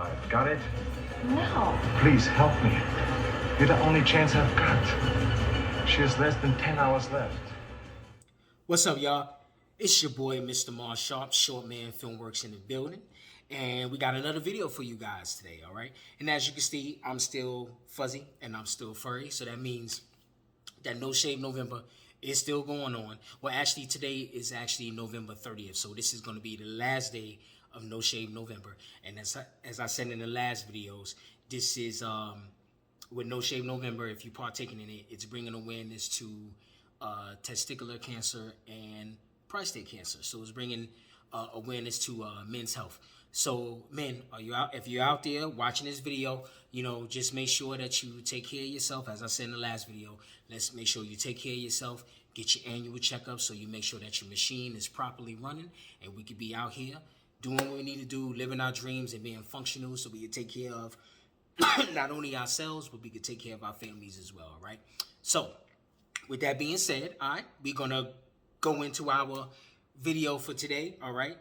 alive. Got it? No. Please help me. You're the only chance I've got. She has less than 10 hours left. What's up, y'all? It's your boy, Mr. Mar Sharp, Short Man Filmworks in the building. And we got another video for you guys today, all right? And as you can see, I'm still fuzzy and I'm still furry. So that means that No Shave November is still going on. Well, actually, today is actually November 30th. So this is going to be the last day of No Shave November. And as I said in the last videos, this is, with No Shave November, if you're partaking in it, it's bringing awareness to testicular cancer and prostate cancer. So it's bringing awareness to men's health. So men, are you out? If you're out there watching this video, just make sure that you take care of yourself. As I said in the last video, let's make sure you take care of yourself. Get your annual checkup so you make sure that your machine is properly running, and we could be out here doing what we need to do, living our dreams and being functional, so we can take care of not only ourselves, but we can take care of our families as well. All right. So with that being said, all right, we're gonna go into our video for today. All right.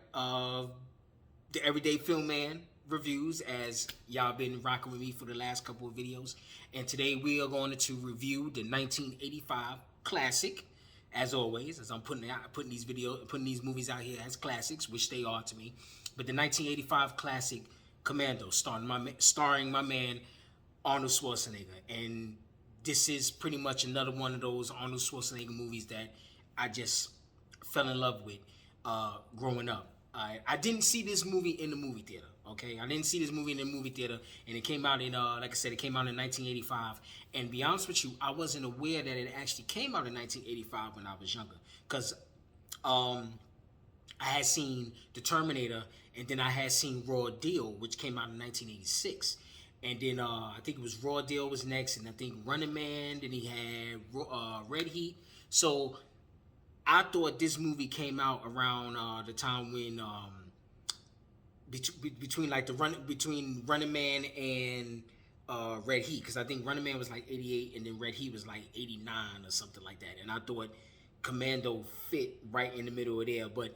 The Everyday Film Man reviews, as y'all been rocking with me for the last couple of videos. And today we are going to review the 1985 classic, as always, as I'm putting these movies out here as classics, which they are to me. But the 1985 classic Commando, starring my man Arnold Schwarzenegger. And this is pretty much another one of those Arnold Schwarzenegger movies that I just fell in love with growing up. I didn't see this movie in the movie theater, okay? I didn't see this movie in the movie theater, and it came out in, like I said, it came out in 1985. And to be honest with you, I wasn't aware that it actually came out in 1985 when I was younger, because I had seen The Terminator, and then I had seen Raw Deal, which came out in 1986. And then I think it was Raw Deal was next, and I think Running Man, then he had Red Heat. So I thought this movie came out around the time when between Running Man and Red Heat, because I think Running Man was like 88 and then Red Heat was like 89 or something like that. And I thought Commando fit right in the middle of there, but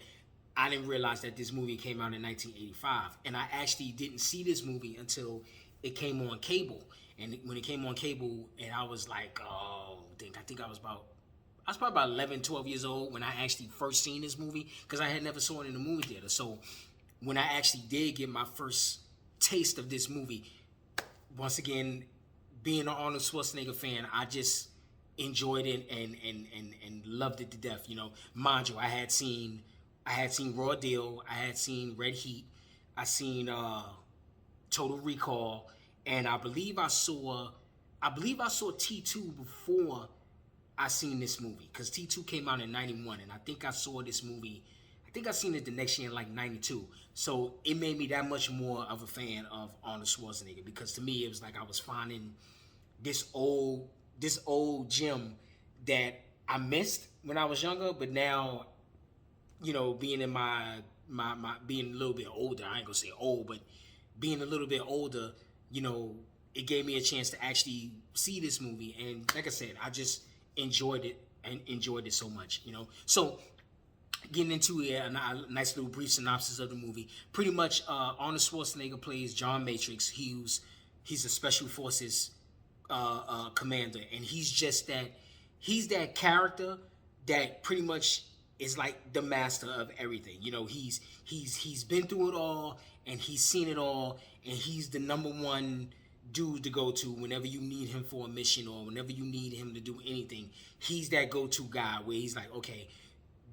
I didn't realize that this movie came out in 1985. And I actually didn't see this movie until it came on cable. And when it came on cable, and I was like, I think I was probably about 11, 12 years old when I actually first seen this movie, because I had never saw it in the movie theater. So when I actually did get my first taste of this movie, once again, being an Arnold Schwarzenegger fan, I just enjoyed it and loved it to death. Mind you, I had seen Raw Deal, I had seen Red Heat, I seen Total Recall, and I believe I saw T2 before I seen this movie, because T2 came out in 91, and I think I saw this movie, I think I seen it the next year in like 92. So it made me that much more of a fan of Arnold Schwarzenegger, because to me it was like I was finding this old gem that I missed when I was younger, but now, being in my being a little bit older, I ain't gonna say old, but being a little bit older, it gave me a chance to actually see this movie. And like I said, I just enjoyed it so much, So getting into a nice little brief synopsis of the movie. Pretty much, Arnold Schwarzenegger plays John Matrix. He's a special forces commander, and he's that character that pretty much is like the master of everything. He's been through it all, and he's seen it all, and he's the number one dude to go to whenever you need him for a mission, or whenever you need him to do anything. He's that go-to guy where he's like, okay,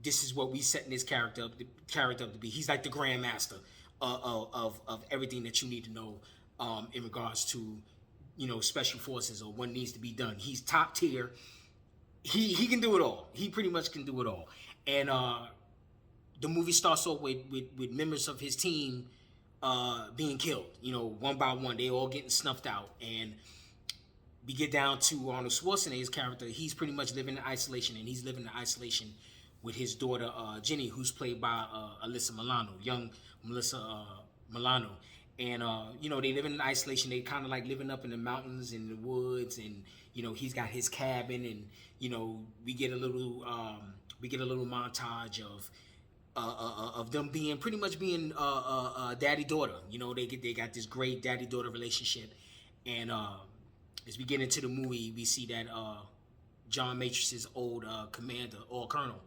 this is what we setting this character up to be. He's like the grandmaster of everything that you need to know in regards to special forces or what needs to be done. He's top tier. He can do it all. He pretty much can do it all. And the movie starts off with members of his team being killed, one by one. They all getting snuffed out. And we get down to Arnold Schwarzenegger's character. He's pretty much living in isolation, and he's living in isolation with his daughter, Jenny, who's played by Alyssa Milano, young Melissa Milano. And, they live in isolation. They kind of like living up in the mountains, in the woods, and, he's got his cabin, and, we get a little montage of of them being pretty much being daddy daughter. You know, they got this great daddy daughter relationship, and as we get into the movie, we see that John Matrix's old commander or colonel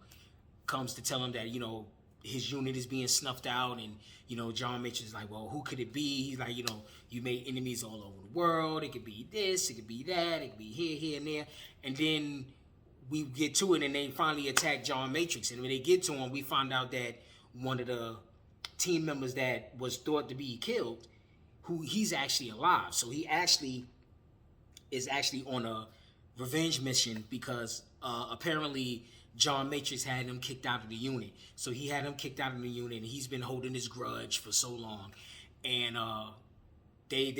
comes to tell him that, you know, his unit is being snuffed out, and, you know, John Matrix is like, well, who could it be? He's like, you know, you made enemies all over the world. It could be this, it could be that, it could be here, and there. And then we get to it, and they finally attack John Matrix. And when they get to him, we find out that one of the team members that was thought to be killed, who he's actually alive. So he actually is actually on a revenge mission because apparently John Matrix had him kicked out of the unit. So he had him kicked out of the unit, and he's been holding his grudge for so long. And they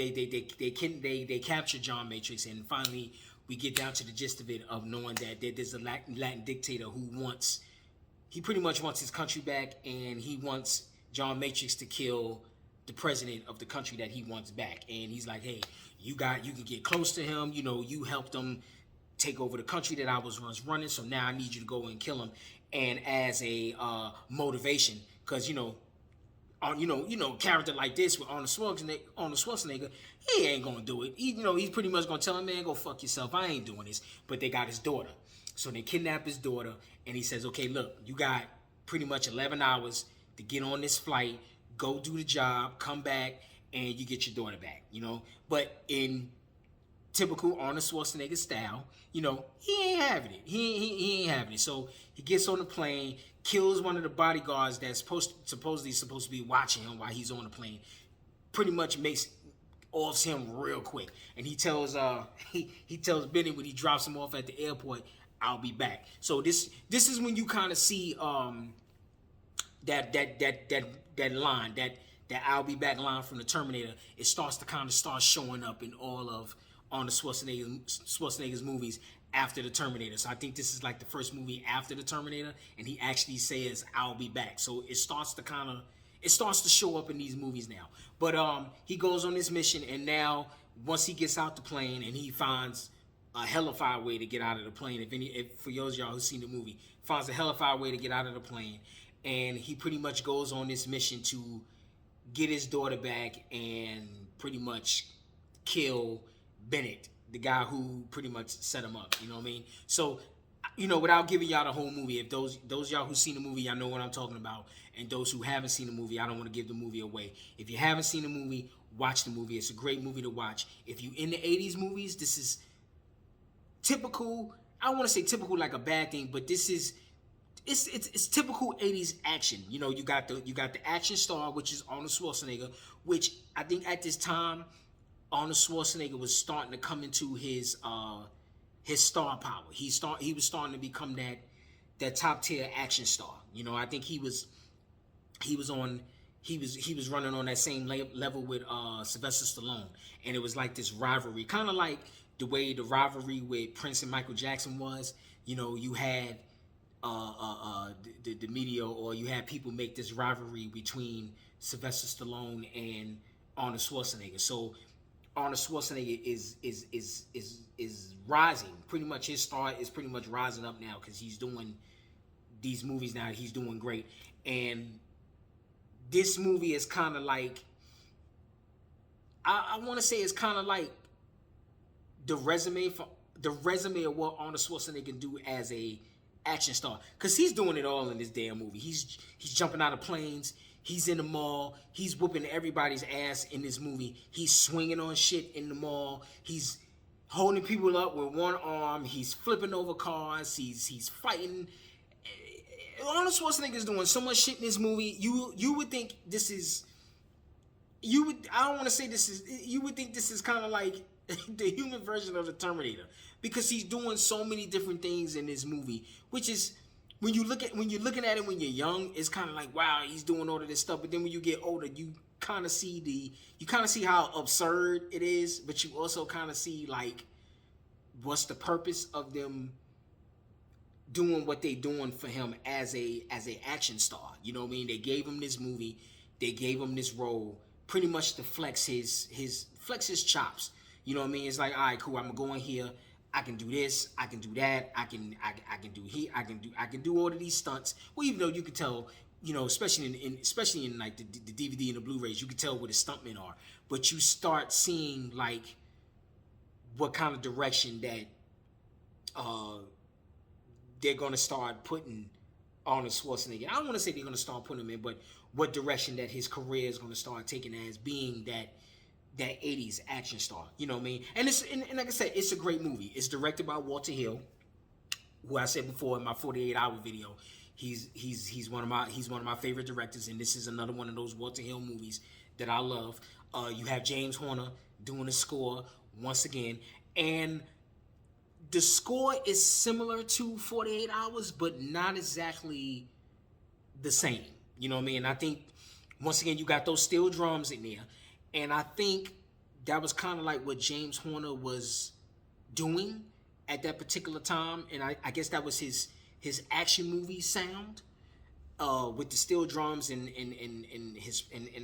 capture John Matrix, and finally we get down to the gist of it, of knowing that there's a Latin dictator who he pretty much wants his country back, and he wants John Matrix to kill the president of the country that he wants back. And he's like, hey, you can get close to him. You know, you helped him take over the country that I was once running, so now I need you to go and kill him. And as a motivation, because character like this with Arnold Schwarzenegger, he ain't gonna do it. He's pretty much gonna tell him, man, go fuck yourself. I ain't doing this. But they got his daughter, so they kidnap his daughter, and he says, okay, look, you got pretty much 11 hours to get on this flight, go do the job, come back, and you get your daughter back. But in typical Arnold Schwarzenegger style, he ain't having it. He ain't having it. So he gets on the plane, kills one of the bodyguards that's supposedly supposed to be watching him while he's on the plane. Pretty much offs him real quick, and he tells he tells Benny when he drops him off at the airport, "I'll be back." So this is when you kind of see that line, that "I'll be back" line from the Terminator. It starts to start showing up in all of Arnold Schwarzenegger's movies after the Terminator. So I think this is like the first movie after the Terminator, and he actually says, "I'll be back." So it starts to show up in these movies now. But he goes on this mission, and now once he gets out the plane and he finds a hellified way to get out of the plane, if for those of y'all who've seen the movie, finds a hellified way to get out of the plane, and he pretty much goes on this mission to get his daughter back and pretty much kill Bennett, the guy who pretty much set him up. You know what I mean? So, without giving y'all the whole movie, if those y'all who've seen the movie, y'all know what I'm talking about. And those who haven't seen the movie, I don't want to give the movie away. If you haven't seen the movie, watch the movie. It's a great movie to watch. If you in the 80s movies, this is typical. I don't want to say typical like a bad thing, but this is it's typical 80s action. You got the action star, which is Arnold Schwarzenegger, which I think at this time Arnold Schwarzenegger was starting to come into his star power. He was starting to become that top tier action star. I think he was running on that same level with Sylvester Stallone, and it was like this rivalry, kind of like the way the rivalry with Prince and Michael Jackson was. You had the media, or you had people make this rivalry between Sylvester Stallone and Arnold Schwarzenegger. So Arnold Schwarzenegger is rising. Pretty much his star is pretty much rising up now because he's doing these movies now. He's doing great, and this movie is kind of like, I want to say it's kind of like the resume of what Arnold Schwarzenegger can do as a action star, because he's doing it all in this damn movie. He's jumping out of planes. He's in the mall. He's whooping everybody's ass in this movie. He's swinging on shit in the mall. He's holding people up with one arm. He's flipping over cars. He's fighting. Arnold Schwarzenegger is doing so much shit in this movie. You would think this is. I don't want to say this is. You would think this is kind of like the human version of the Terminator, because he's doing so many different things in this movie, which is. When you're looking at it when you're young, it's kind of like, wow, he's doing all of this stuff. But then when you get older, you kind of see how absurd it is, but you also kind of see like what's the purpose of them doing what they doing for him as a action star. You know what I mean? They gave him this movie, they gave him this role, pretty much to flex his chops. You know what I mean? It's like, all right, cool, I'm gonna go in here. I can do this, I can do that, I can do all of these stunts. Well, even though you can tell especially in like the DVD and the Blu-rays, you can tell where the stuntmen are, but you start seeing like what kind of direction that they're gonna start putting Arnold Schwarzenegger. I don't want to say they're gonna start putting him in, but what direction that his career is gonna start taking as being that 80s action star. You know what I mean? And like I said, it's a great movie. It's directed by Walter Hill, who I said before in my 48-hour video. He's one of my favorite directors, and this is another one of those Walter Hill movies that I love. You have James Horner doing the score once again, and the score is similar to 48 Hours, but not exactly the same. You know what I mean? And I think once again you got those steel drums in there, and I think that was kind of like what James Horner was doing at that particular time, and I guess that was his action movie sound, with the steel drums and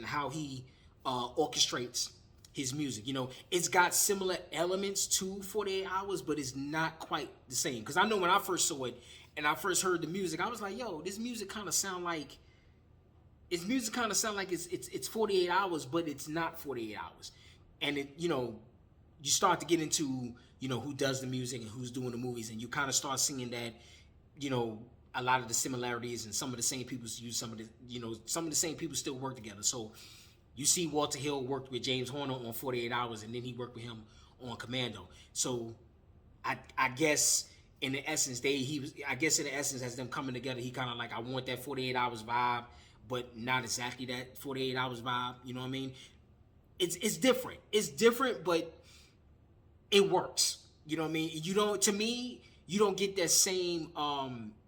how he orchestrates his music. You know, it's got similar elements to 48 Hours, but it's not quite the same. Because I know when I first saw it and I first heard the music, I was like, yo, this music kind of sound like it's 48 Hours, but it's not 48 Hours. And it, you start to get into, who does the music and who's doing the movies, and you kind of start seeing that, a lot of the similarities, and some of the same people use some of the same people still work together. So you see Walter Hill worked with James Horner on 48 Hours, and then he worked with him on Commando. So I guess in the essence, as them coming together, he kind of like, I want that 48 Hours vibe, but not exactly that 48 Hours vibe. You know what I mean? It's different. It's different, but it works. You know what I mean? To me, you don't get that same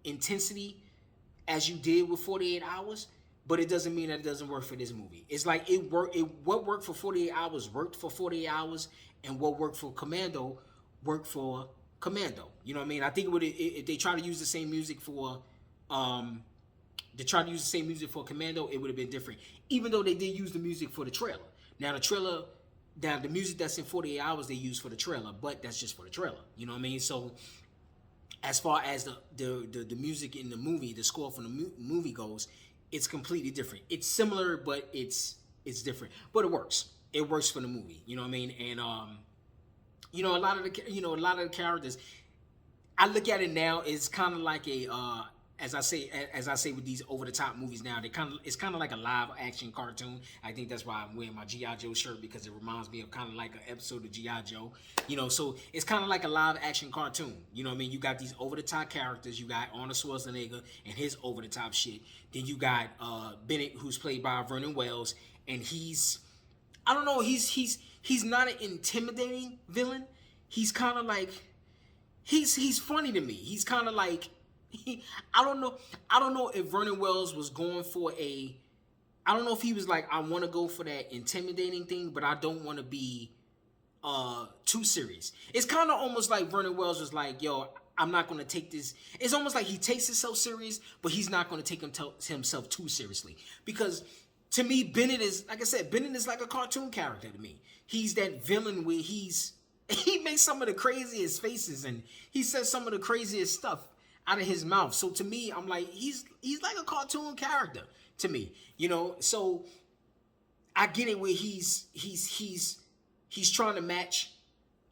intensity as you did with 48 Hours, but it doesn't mean that it doesn't work for this movie. It's like what worked for 48 Hours worked for 48 Hours, and what worked for Commando worked for Commando. You know what I mean? I think if they try to use the same music for Commando, it would have been different. Even though they did use the music for the trailer. Now the music that's in 48 Hours they use for the trailer, but that's just for the trailer. You know what I mean? So as far as the music in the movie, the score from the movie goes, it's completely different. It's similar, but it's different. But it works. It works for the movie. You know what I mean? And a lot of the characters, I look at it now, it's kind of like a as I say with these over the top movies now, it's kind of like a live action cartoon. I think that's why I'm wearing my G.I. Joe shirt, because it reminds me of kind of like an episode of G.I. Joe. So it's kind of like a live action cartoon. You know what I mean? You got these over the top characters. You got Arnold Schwarzenegger and his over the top shit. Then you got Bennett, who's played by Vernon Wells, and he's not an intimidating villain. He's kind of like he's funny to me. He's kind of like. I don't know if Vernon Wells was going for I don't know if he was like, I want to go for that intimidating thing, but I don't want to be too serious. It's kind of almost like Vernon Wells was like, yo, I'm not going to take this. It's almost like he takes himself serious, but he's not going to take himself too seriously. Because to me, Bennett is, like I said, Bennett is like a cartoon character to me. He's that villain where he makes some of the craziest faces, and he says some of the craziest stuff out of his mouth. So to me, I'm like, he's like a cartoon character to me, So I get it where he's trying to match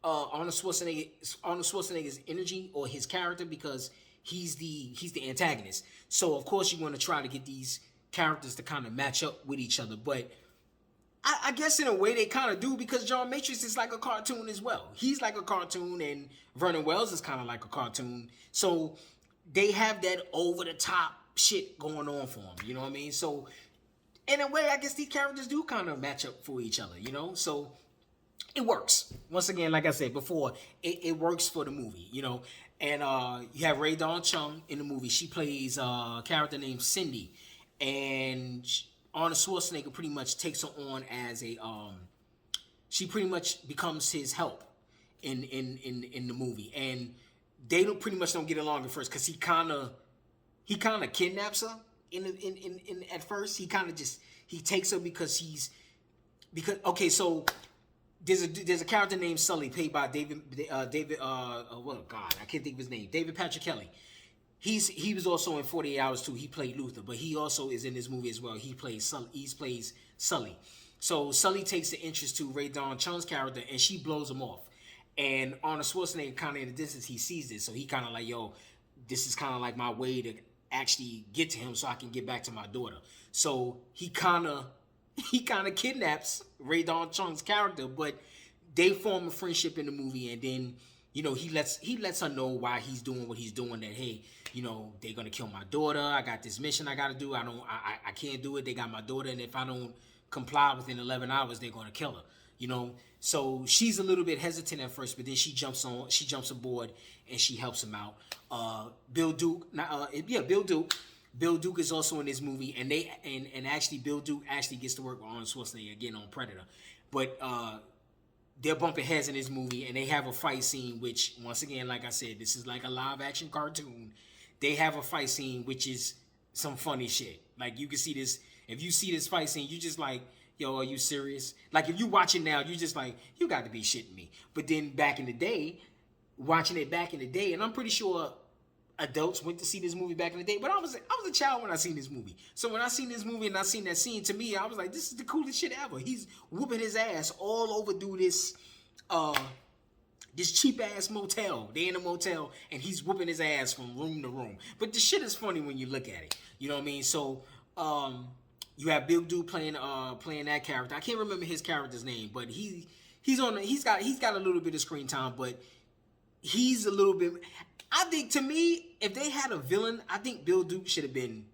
Arnold Schwarzenegger's energy or his character, because he's the antagonist. So of course you want to try to get these characters to kind of match up with each other, but I guess in a way they kind of do, because John Matrix is like a cartoon as well. He's like a cartoon, and Vernon Wells is kind of like a cartoon. So they have that over-the-top shit going on for them, you know what I mean? So, in a way, I guess these characters do kind of match up for each other, So, it works. Once again, like I said before, it works for the movie, And you have Rae Dawn Chong in the movie. She plays a character named Cindy. And Arnold Schwarzenegger pretty much takes her on as she pretty much becomes his help in the movie. And they pretty much don't get along at first, because he kind of kidnaps her at first. He takes her because so there's a character named Sully, played by David I can't think of his name, David Patrick Kelly. he was also in 48 Hours too. He played Luther, but he also is in this movie as well. He plays Sully. So Sully takes an interest to Ray Dawn Chung's character, and she blows him off. And Arnold Schwarzenegger, kind of in the distance, he sees this, so he kind of like, yo, this is kind of like my way to actually get to him, so I can get back to my daughter. So he kind of kidnaps Ray Dawn Chung's character, but they form a friendship in the movie, and then he lets her know why he's doing what he's doing. That, hey, they're gonna kill my daughter. I got this mission I gotta do. I can't do it. They got my daughter, and if I don't comply within 11 hours, they're gonna kill her. So she's a little bit hesitant at first, but then she jumps aboard and she helps him out. Bill Duke, Bill Duke is also in this movie, and actually Bill Duke actually gets to work with Arnold Schwarzenegger again on Predator, but they're bumping heads in this movie, and they have a fight scene, which, once again, like I said, this is like a live action cartoon. They have a fight scene which is some funny shit. Like, you can see this. If you see this fight scene, you just like, yo, are you serious? Like, if you watch it now, you just like, you got to be shitting me. But then back in the day, watching it back in the day, and I'm pretty sure adults went to see this movie back in the day, but I was a child when I seen this movie. So when I seen this movie and I seen that scene, to me, I was like, this is the coolest shit ever. He's whooping his ass all over through this cheap ass motel. They in a motel and he's whooping his ass from room to room. But the shit is funny when you look at it. You know what I mean? So you have Bill Duke playing that character. I can't remember his character's name, but he's got a little bit of screen time, but he's a little bit. I think, to me, if they had a villain, I think Bill Duke should have been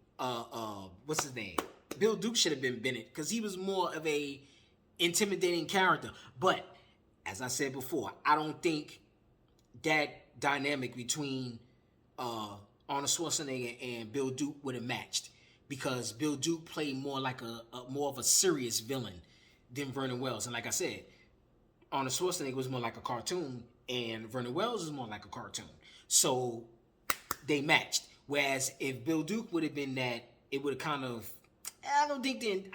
what's his name? Bill Duke should have been Bennett, because he was more of a intimidating character. But as I said before, I don't think that dynamic between Arnold Schwarzenegger and Bill Duke would have matched, because Bill Duke played more like more of a serious villain than Vernon Wells. And like I said, Arnold Schwarzenegger was more like a cartoon, and Vernon Wells is more like a cartoon. So they matched. Whereas if Bill Duke would have been that, it would have kind of, I don't think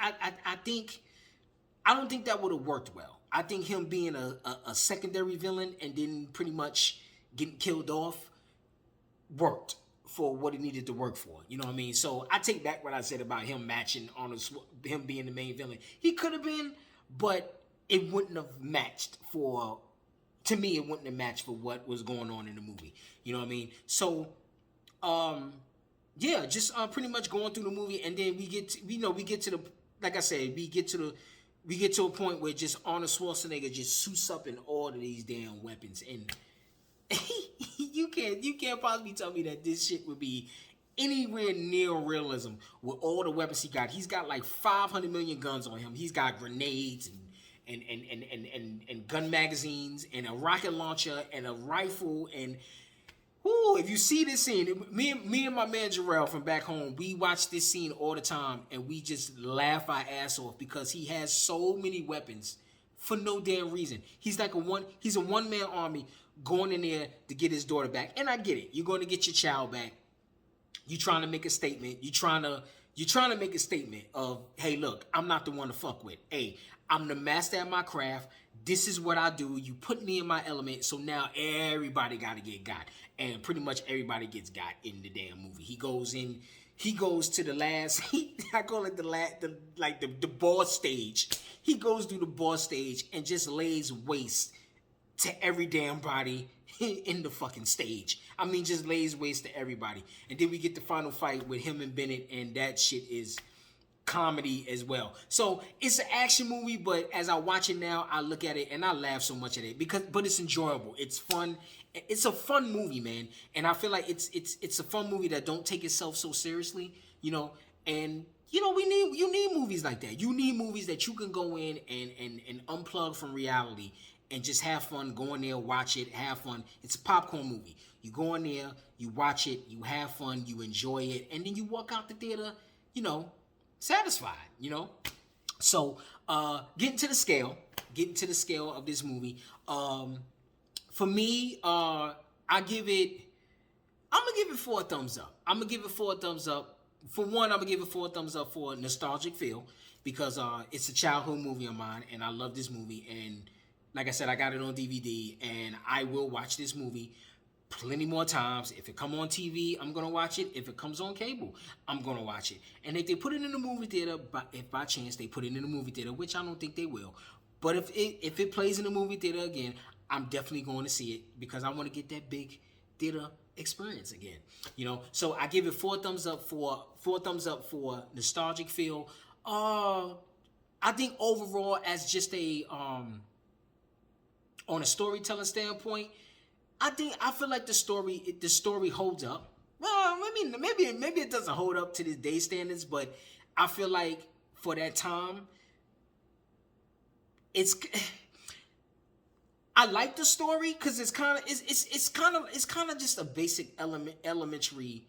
that would have worked well. I think him being a secondary villain and then pretty much getting killed off worked for what it needed to work for. You know what I mean? So I take back what I said about him matching him being the main villain. He could have been, but it wouldn't have matched for. To me, it wouldn't have matched for what was going on in the movie. You know what I mean? So, yeah, just pretty much going through the movie, and then we get to the, like I said, we get to a point where just Arnold Schwarzenegger just suits up in all of these damn weapons, and you can't possibly tell me that this shit would be anywhere near realism with all the weapons he got. He's got like 500 million guns on him. He's got grenades and gun magazines and a rocket launcher and a rifle, and if you see this scene, me and my man Jarrell from back home, we watch this scene all the time and we just laugh our ass off, because he has so many weapons for no damn reason. He's like a one-man army going in there to get his daughter back. And I get it. You're going to get your child back. You're trying to make a statement. You're trying to make a statement of, hey, look, I'm not the one to fuck with. Hey, I'm the master at my craft. This is what I do. You put me in my element, so now everybody got to get got. And pretty much everybody gets got in the damn movie. He goes to the last, I call it the boss stage. He goes through the boss stage and just lays waste to every damn body in the fucking stage. I mean, just lays waste to everybody. And then we get the final fight with him and Bennett, and that shit is comedy as well. So it's an action movie, but as I watch it now, I look at it and I laugh so much at it, but it's enjoyable. It's fun. It's a fun movie, man. And I feel like it's a fun movie that don't take itself so seriously, and you need movies like that. You need movies that you can go in and unplug from reality and just have fun. Go in there, watch it, have fun. It's a popcorn movie. You go in there, you watch it, you have fun, you enjoy it, and then you walk out the theater, satisfied, So, getting to the scale of this movie. For me, I'm gonna give it 4 thumbs up. I'm gonna give it 4 thumbs up. For one, I'm gonna give it 4 thumbs up for a nostalgic feel, because it's a childhood movie of mine, and I love this movie. And like I said, I got it on DVD, and I will watch this movie plenty more times. If it come on TV, I'm gonna watch it. If it comes on cable, I'm gonna watch it. And if they put it in the movie theater, if by chance they put it in the movie theater, which I don't think they will, but if it plays in the movie theater again, I'm definitely going to see it because I want to get that big theater experience again. You know, so I give it 4 thumbs up for nostalgic feel. I think overall, as just a on a storytelling standpoint, I feel like the story holds up. Well, maybe it doesn't hold up to this day standards, but I feel like for that time, I like the story because it's kind of just a basic elementary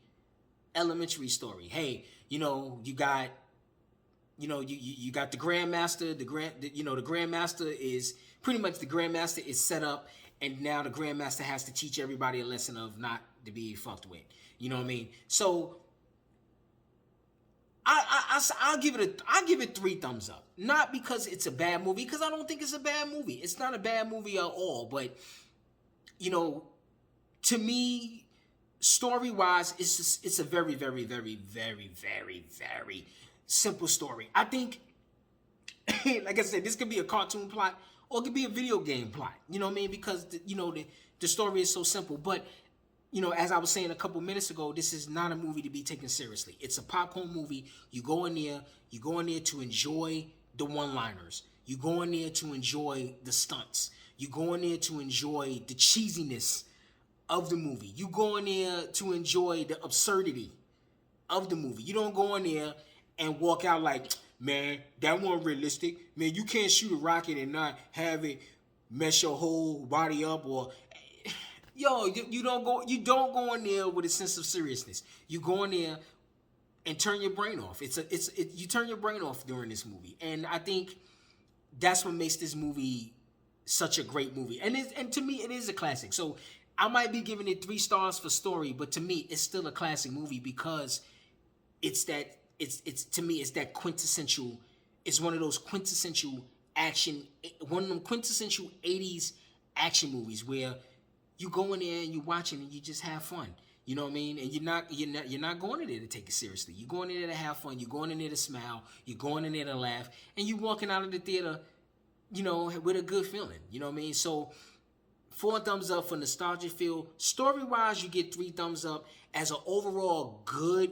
story. Hey, you know, you got the Grandmaster. The Grandmaster is pretty much the Grandmaster is set up, and now the Grandmaster has to teach everybody a lesson of not to be fucked with. You know what I mean? So I'll give it 3 thumbs up. Not because it's a bad movie, because I don't think it's a bad movie. It's not a bad movie at all. But you know, to me, story wise, it's a very, very, very, very, very, very simple story. I think, like I said, this could be a cartoon plot or it could be a video game plot. You know what I mean? Because the story is so simple. But you know, as I was saying a couple minutes ago, this is not a movie to be taken seriously. It's a popcorn movie. You go in there to enjoy the one-liners. You go in there to enjoy the stunts. You go in there to enjoy the cheesiness of the movie. You go in there to enjoy the absurdity of the movie. You don't go in there and walk out like, man, that wasn't realistic. Man, you can't shoot a rocket and not have it mess your whole body up. Or yo, you don't go in there with a sense of seriousness. You go in there and turn your brain off. You turn your brain off during this movie, and I think that's what makes this movie such a great movie. And to me, it is a classic. So I might be giving it 3 stars for story, but to me, it's still a classic movie because it's that quintessential. It's one of those quintessential action, one of them quintessential 80s action movies where you go in there and you watch it and you just have fun. You know what I mean? And you're not going in there to take it seriously. You're going in there to have fun. You're going in there to smile. You're going in there to laugh. And you're walking out of the theater, you know, with a good feeling. You know what I mean? So 4 thumbs up for nostalgia feel. Story-wise, you get 3 thumbs up. As an overall good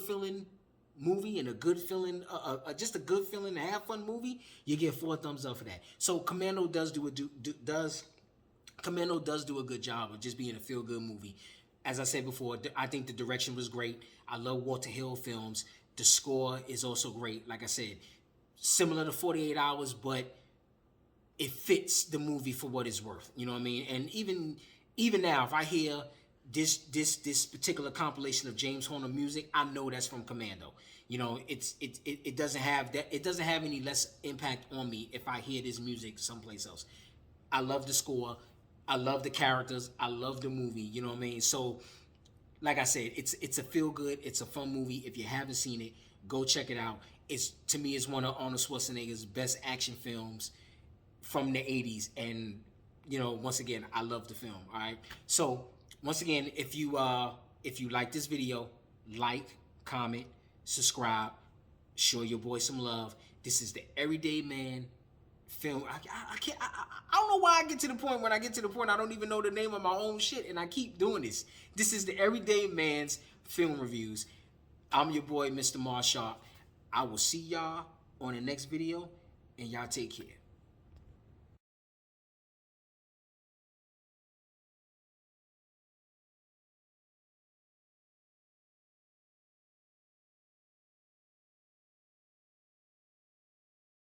feeling movie and a good feeling, just a good feeling, and have fun movie, you get 4 thumbs up for that. So Commando does do a good job of just being a feel-good movie. As I said before, I think the direction was great. I love Walter Hill films. The score is also great. Like I said, similar to 48 Hours, but it fits the movie for what it's worth. You know what I mean? And even now, if I hear this particular compilation of James Horner music, I know that's from Commando. You know, it doesn't have any less impact on me if I hear this music someplace else. I love the score. I love the characters. I love the movie. You know what I mean? So, like I said, it's a feel good. It's a fun movie. If you haven't seen it, go check it out. To me, it's one of Arnold Schwarzenegger's best action films from the 80s. And, you know, once again, I love the film. All right. So, once again, if you like this video, like, comment, subscribe, show your boy some love. This is the Everyday Man film. I don't know why I get to the point when I get to the point I don't even know the name of my own shit, and I keep doing this. This is the Everyday Man's film reviews. I'm your boy, Mr. Marshall. I will see y'all on the next video, and y'all take care.